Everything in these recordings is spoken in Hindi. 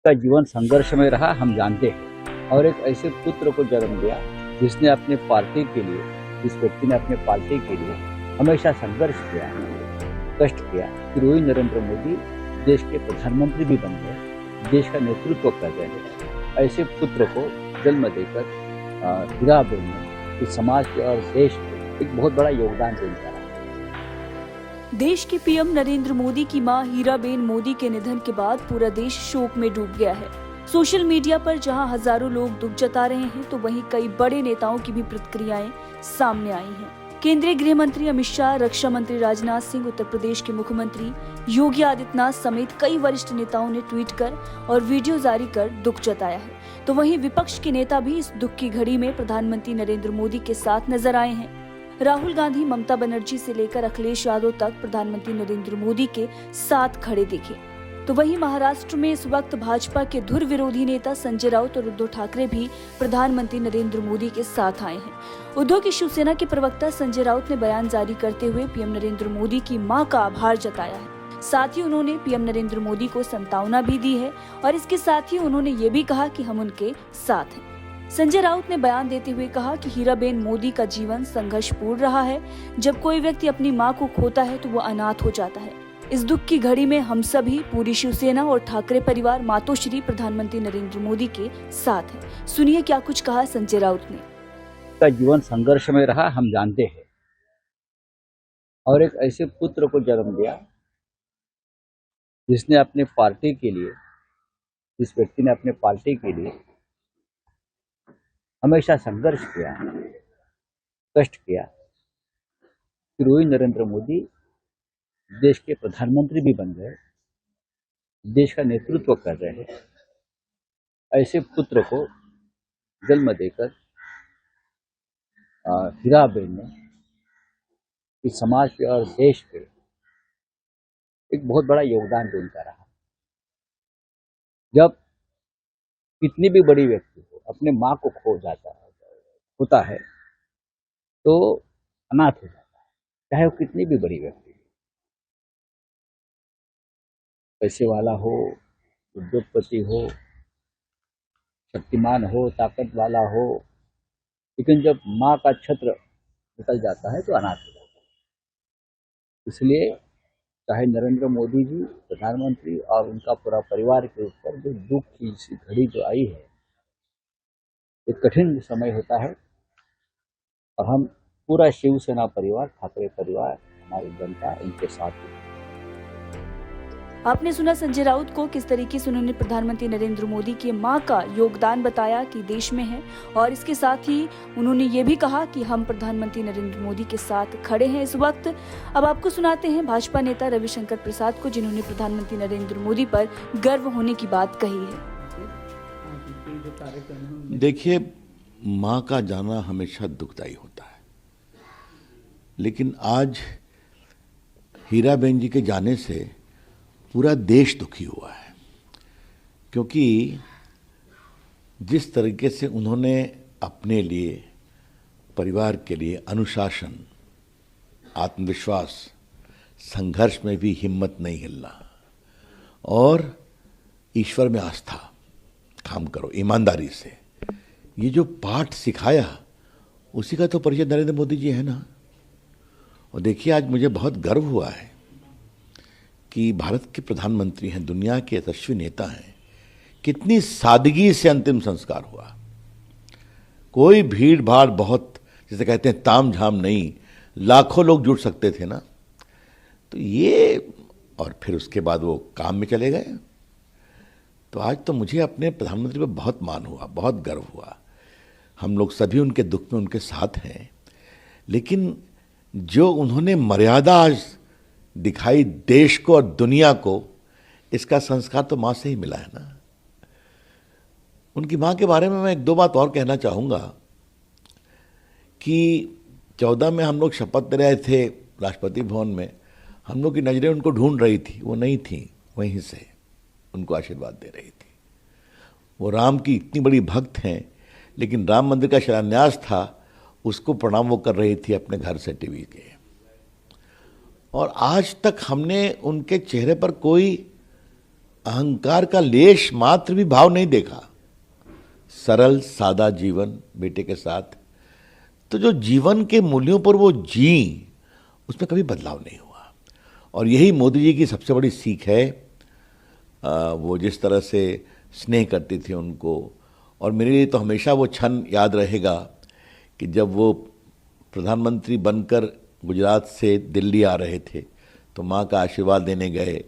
का जीवन संघर्षमय रहा हम जानते हैं और एक ऐसे पुत्र को जन्म दिया जिसने अपने पार्टी के लिए, जिस व्यक्ति ने अपने पार्टी के लिए हमेशा संघर्ष किया, कष्ट किया। फिर वही नरेंद्र मोदी देश के प्रधानमंत्री भी बन गए, देश का नेतृत्व कर रहे हैं। ऐसे पुत्र को जन्म देकर हीराबेन ने इस समाज के और देश को एक बहुत बड़ा योगदान देता रहा। देश के पीएम नरेंद्र मोदी की मां हीराबेन मोदी के निधन के बाद पूरा देश शोक में डूब गया है। सोशल मीडिया पर जहां हजारों लोग दुख जता रहे हैं, तो वहीं कई बड़े नेताओं की भी प्रतिक्रियाएं सामने आई हैं। केंद्रीय गृह मंत्री अमित शाह, रक्षा मंत्री राजनाथ सिंह, उत्तर प्रदेश के मुख्यमंत्री योगी आदित्यनाथ समेत कई वरिष्ठ नेताओं ने ट्वीट कर और वीडियो जारी कर दुख जताया है। तो वहीं विपक्ष के नेता भी इस दुख की घड़ी में प्रधानमंत्री नरेंद्र मोदी के साथ नजर आए हैं। राहुल गांधी, ममता बनर्जी से लेकर अखिलेश यादव तक प्रधानमंत्री नरेंद्र मोदी के साथ खड़े दिखे। तो वहीं महाराष्ट्र में इस वक्त भाजपा के धुर विरोधी नेता संजय राउत और उद्धव ठाकरे भी प्रधानमंत्री नरेंद्र मोदी के साथ आए हैं। उद्धव की शिवसेना के प्रवक्ता संजय राउत ने बयान जारी करते हुए पीएम नरेंद्र मोदी की मां का आभार जताया है। साथ ही उन्होंने पीएम नरेंद्र मोदी को सांत्वना भी दी है और इसके साथ ही उन्होंने ये भी कहा कि हम उनके साथ हैं। संजय राउत ने बयान देते हुए कहा कि हीराबेन मोदी का जीवन संघर्षपूर्ण रहा है। जब कोई व्यक्ति अपनी मां को खोता है तो वो अनाथ हो जाता है। इस दुख की घड़ी में हम सभी, पूरी शिवसेना और ठाकरे परिवार मातोश्री प्रधानमंत्री नरेंद्र मोदी के साथ हैं। सुनिए क्या कुछ कहा संजय राउत ने। का जीवन संघर्ष में रहा हम जानते हैं और एक ऐसे पुत्र को जन्म दिया जिसने अपने पार्टी के लिए, जिस व्यक्ति ने अपने पार्टी के लिए हमेशा संघर्ष किया, कष्ट किया। फिर वही नरेंद्र मोदी देश के प्रधानमंत्री भी बन गए, देश का नेतृत्व कर रहे हैं। ऐसे पुत्र को जन्म देकर हीराबेन ने इस समाज के और देश के एक बहुत बड़ा योगदान देता रहा। जब कितनी भी बड़ी व्यक्ति को अपने माँ को होता है तो अनाथ हो जाता है, चाहे वो कितनी भी बड़ी व्यक्ति हो, पैसे वाला हो, उद्योगपति हो, शक्तिमान हो, ताकत वाला हो, लेकिन जब माँ का छत्र निकल जाता है तो अनाथ हो जाता है। इसलिए चाहे नरेंद्र मोदी जी प्रधानमंत्री और उनका पूरा परिवार के ऊपर जो दुख की इसी घड़ी जो आई है, एक कठिन समय होता है और हम पूरा शिवसेना परिवार, ठाकरे परिवार, हमारी जनता इनके साथ है। आपने सुना संजय राउत को, किस तरीके से उन्होंने प्रधानमंत्री नरेंद्र मोदी की मां का योगदान बताया कि देश में है, और इसके साथ ही उन्होंने ये भी कहा कि हम प्रधानमंत्री नरेंद्र मोदी के साथ खड़े हैं इस वक्त। अब आपको सुनाते हैं भाजपा नेता रविशंकर प्रसाद को, जिन्होंने प्रधानमंत्री नरेंद्र मोदी पर गर्व होने की बात कही है। देखिए, माँ का जाना हमेशा दुखदायी होता है, लेकिन आज हीराबेन जी के जाने से पूरा देश दुखी हुआ है, क्योंकि जिस तरीके से उन्होंने अपने लिए, परिवार के लिए अनुशासन, आत्मविश्वास, संघर्ष में भी हिम्मत नहीं हिलना और ईश्वर में आस्था, काम करो ईमानदारी से, ये जो पाठ सिखाया उसी का तो परिचय नरेंद्र मोदी जी है ना। और देखिए, आज मुझे बहुत गर्व हुआ है कि भारत के प्रधानमंत्री हैं, दुनिया के यशस्वी नेता हैं, कितनी सादगी से अंतिम संस्कार हुआ। कोई भीड़ भाड़, बहुत जैसे कहते हैं ताम झाम नहीं, लाखों लोग जुट सकते थे ना, तो ये, और फिर उसके बाद वो काम में चले गए। तो आज तो मुझे अपने प्रधानमंत्री पर बहुत मान हुआ, बहुत गर्व हुआ। हम लोग सभी उनके दुख में उनके साथ हैं, लेकिन जो उन्होंने मर्यादा आज दिखाई देश को और दुनिया को, इसका संस्कार तो माँ से ही मिला है ना। उनकी माँ के बारे में मैं एक दो बात और कहना चाहूँगा कि 14 में हम लोग शपथ ले रहे थे राष्ट्रपति भवन में, हम लोग की नज़रें उनको ढूंढ रही थी, वो नहीं थी, वहीं से उनको आशीर्वाद दे रही थी। वो राम की इतनी बड़ी भक्त हैं, लेकिन राम मंदिर का शिलान्यास था, उसको प्रणाम वो कर रही थी अपने घर से टीवी के। और आज तक हमने उनके चेहरे पर कोई अहंकार का लेश मात्र भी भाव नहीं देखा। सरल सादा जीवन बेटे के साथ, तो जो जीवन के मूल्यों पर वो जी, उसमें कभी बदलाव नहीं हुआ। और यही मोदी जी की सबसे बड़ी सीख है। वो जिस तरह से स्नेह करती थी उनको, और मेरे लिए तो हमेशा वो क्षण याद रहेगा कि जब वो प्रधानमंत्री बनकर गुजरात से दिल्ली आ रहे थे, तो माँ का आशीर्वाद देने गए,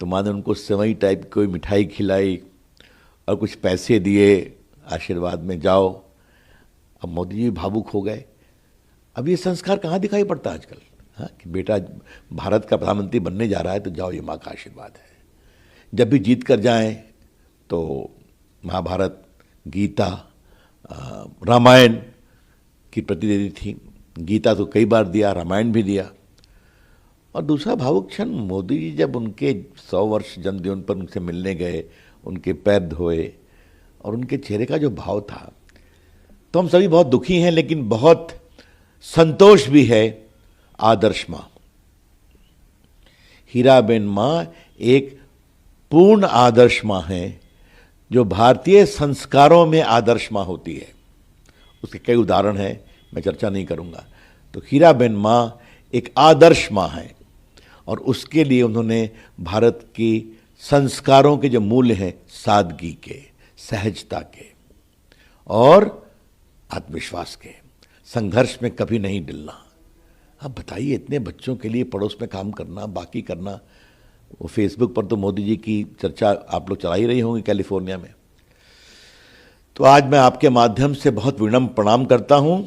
तो माँ ने उनको सेवई टाइप की कोई मिठाई खिलाई और कुछ पैसे दिए आशीर्वाद में, जाओ। अब मोदी जी भावुक हो गए। अब ये संस्कार कहाँ दिखाई पड़ता है आजकल, हाँ, कि बेटा भारत का प्रधानमंत्री बनने जा रहा है तो जाओ, ये माँ का आशीर्वाद है। जब भी जीत कर जाएं तो महाभारत, गीता, रामायण की प्रति देती थी। गीता तो कई बार दिया, रामायण भी दिया। और दूसरा भावुक क्षण, मोदी जी जब उनके 100 वर्ष जन्मदिन पर उनसे मिलने गए, उनके पैर धोए और उनके चेहरे का जो भाव था, तो हम सभी बहुत दुखी हैं, लेकिन बहुत संतोष भी है। आदर्श माँ हीराबेन माँ एक पूर्ण आदर्श माँ हैं, जो भारतीय संस्कारों में आदर्श माँ होती है। उसके कई उदाहरण हैं, मैं चर्चा नहीं करूँगा। तो हीराबेन माँ एक आदर्श माँ है, और उसके लिए उन्होंने भारत की संस्कारों के जो मूल्य हैं, सादगी के, सहजता के और आत्मविश्वास के, संघर्ष में कभी नहीं डरना। अब बताइए, इतने बच्चों के लिए पड़ोस में काम करना, बाकी करना। वो फेसबुक पर तो मोदी जी की चर्चा आप लोग चला ही रही होंगी कैलिफोर्निया में। तो आज मैं आपके माध्यम से बहुत विनम्र प्रणाम करता हूं,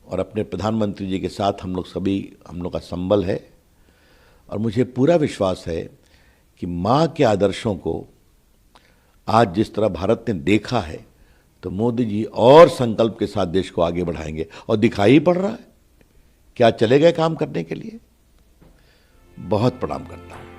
और अपने प्रधानमंत्री जी के साथ हम लोग का संबल है। और मुझे पूरा विश्वास है कि माँ के आदर्शों को आज जिस तरह भारत ने देखा है, तो मोदी जी और संकल्प के साथ देश को आगे बढ़ाएंगे, और दिखाई ही पड़ रहा है। क्या चले गए काम करने के लिए। बहुत प्रणाम करता हूँ।